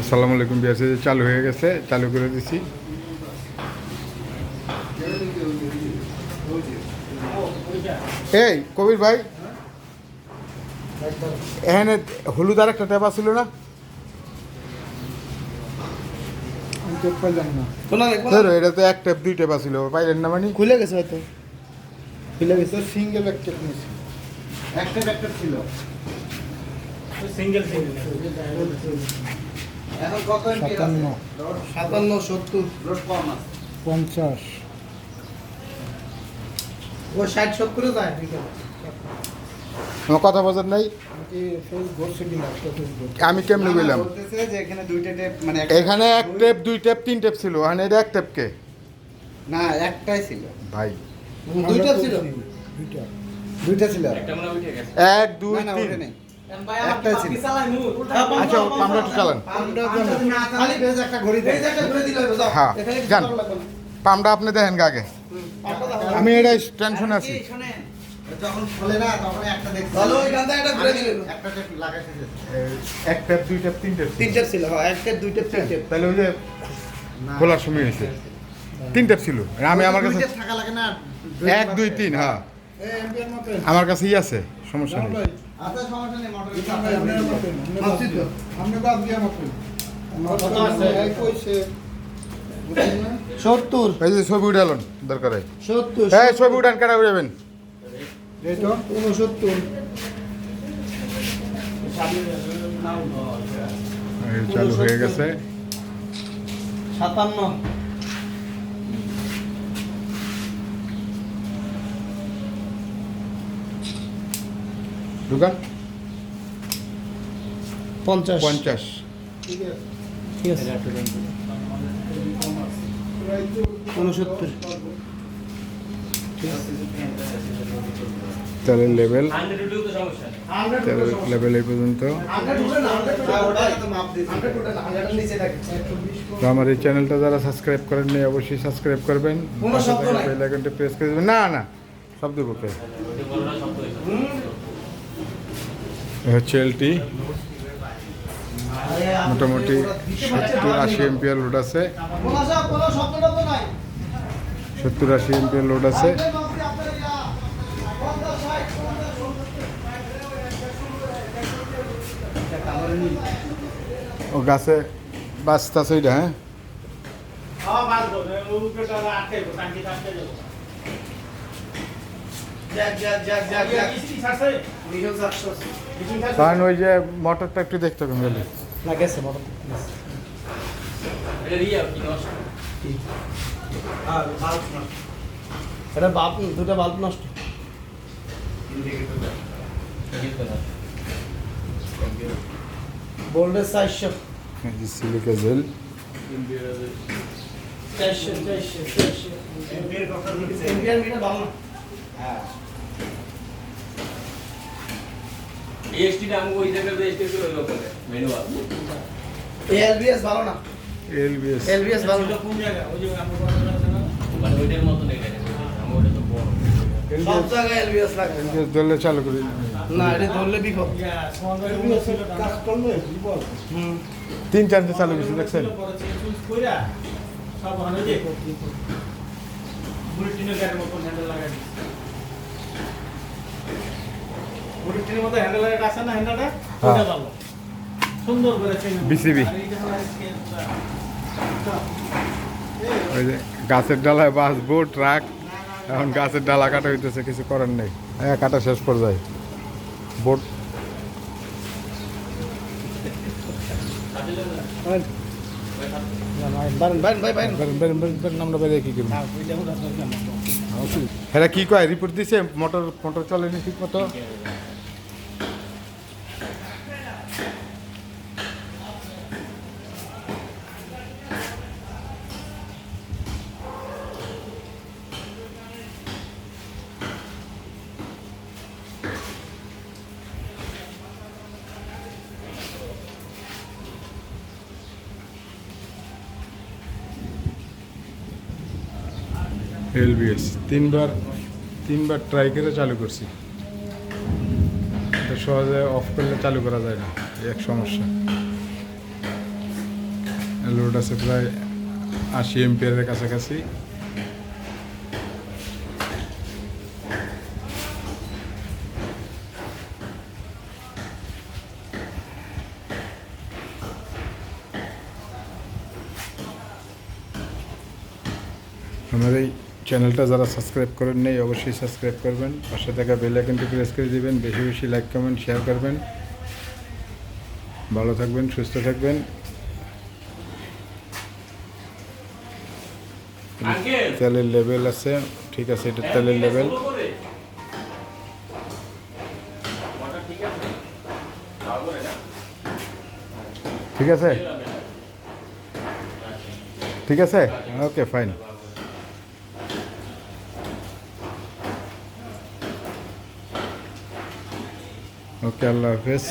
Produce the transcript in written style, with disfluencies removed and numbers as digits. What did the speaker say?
আসসালামু আলাইকুম বিয়াসে চালু হয়ে গেছে, চালু করে দিছি। এই কবির ভাই, এখানে হলুদ আর একটা ট্যাপ ছিল না? এটা তো এক ট্যাপ দুই ট্যাপ ছিল, পাইলেন না? মানে খুলে গেছে হয়তো, খুলে গেছে। সিঙ্গেল একটা একটা ছিল, সিঙ্গেল এখন কত এমপি আছে? 57 70 রোড কম আছে 50 ও 60 70 এ যায়। ঠিক আছে, আমার কথা বোঝার নাই। আমি কেমনে বললাম? বলতেছে যে এখানে দুইটা টেপ, মানে এখানে এক ট্যাপ দুই ট্যাপ তিন ট্যাপ ছিল, এখানে এটা এক ট্যাপ কে? না, একটাই ছিল ভাই দুইটা ছিল, দুইটা ছিল, একটা মনে উঠে গেছে। এক দুই না তিন। ওঠে নাই, একটাই ছিল। আচ্ছা আমরা একটু চালান। খালি বেজ একটা ঘড়ি দেয়, একটা ঘড়ি দিলে হবে। যাও হ্যাঁ, এখানে কিছু যান। করার লাগবে না। পামটা আপনি দেখেন গা আগে, আমি এটা টেনশন আছি। যখন খোলে না তখন একটা দেখছি, চলো ওই গানটা একটা ঘুরে দিলেন, একটা টেপ লাগাইছে যে এক ট্যাপ দুই ট্যাপ তিন ট্যাপ তিন টেপ ছিল। হ্যাঁ, এক টেপ দুই টেপ তিন টেপ। তাহলে ওই যে খোলার সময় হয়েছে তিন ট্যাপ ছিল। আমি আমার কাছে দুই টেপ থাকা লাগে না, এক দুই তিন, হ্যাঁ এই এমপিআর মত আমার কাছেই আছে, সমস্যা নেই। আচ্ছা, সমস্যা নেই। মোটর আপনি তো আপনি বাদ দিয়া মত কত আছে? এই কইছে 70 এই যে ছবি উঠালন দরকার হয়। 70 এই ছবি উঠান, কাটা উঠাবেন। এটা 69 এই চালু হয়ে গেছে। 57 দোকান 50 50। ঠিক আছে 69 তাহলে লেভেল 100 উঠলেও তো সমস্যা নেই। তাহলে লেভেল এই পর্যন্ত। তো আমার এই চ্যানেলটা যারা সাবস্ক্রাইব করেননি অবশ্যই সাবস্ক্রাইব করবেন, কোনো শব্দ নাই। বেল আইকনটা প্রেস করে দেবেন। না না, শব্দ করতে ওই বড়টা শব্দ হইছে। হচ্ছে এলটি মোটামুটি 70-80 এমপিআর লোড আছে, 70-80 এমপিআর লোড আছে। ও গাছে বাঁচতেছে ওইটা। হ্যাঁ, কারণ ওই যে মোটরটা একটু দেখতে হবে গেলে। লাগাইছে মোটর। এটা রিয়া কি নষ্ট? এটা বাল্ব, দুটো বাল্ব নষ্ট। ভোল্টেজ 400 এই যে সিলিকা জেল। 400 এমপিআর মিটার ভালো না। এসটিটা আমি ওই জায়গাতে এসটি করে হলো করে ম্যানুয়াল। এলবিএস ভালো না, এলবিএস এলবিএস ভালো না। কোন জায়গা? ওই যে আমরা মানে ওইটার মত নেই এটা। আমার ওটা তো বড়। সব জায়গায় এলবিএস লাগে এলবিএস ধরলে চালু করি। না, এটা ধরলে বিপদ। কাজ করলে বিপদ। হুম, 3-4 চালু গেছে দেখছেন। সব ভালো যে বুলেটিনের গাড়ির মতো হ্যান্ডেল লাগাই দিচ্ছে। বুলেটিনের মতো হ্যান্ডেল লাগাই আছে না, হ্যান্ডেলটা ওটা ভালো সুন্দর করে চেনে বিসিবি। ওই যে গাছের ডালায় বাঁচবো ট্রাক, এখন গাছের ডালা কাটা হইতেছে, কিছু করার নেই। হ্যাঁ, কাটা শেষ পর্যায়ে বোট। আমরা বাইরে কি করবো? হ্যাঁ, কি কয় রিপোর্ট দিছে? মোটর মোটর চলেনি ঠিক মতো। এলবিএস তিনবার ট্রাই করে চালু করছি, এটা সহজে অফ করলে চালু করা যায় না, এক সমস্যা। লোড আছে প্রায় 80 এমপিয়ারের কাছাকাছি। আমার এই চ্যানেলটা যারা সাবস্ক্রাইব করেন নাই অবশ্যই সাবস্ক্রাইব করবেন, পাশে থাকা বেল আইকনটি প্রেস করে দিবেন, বেশি বেশি লাইক কমেন্ট শেয়ার করবেন। ভালো থাকবেন, সুস্থ থাকবেন। তেলের লেভেল আছে, ঠিক আছে, এটা তেলের লেভেল। ঠিক আছে, ঠিক আছে, ওকে ফাইন। ওকে, আল্লাহ হাফেজ।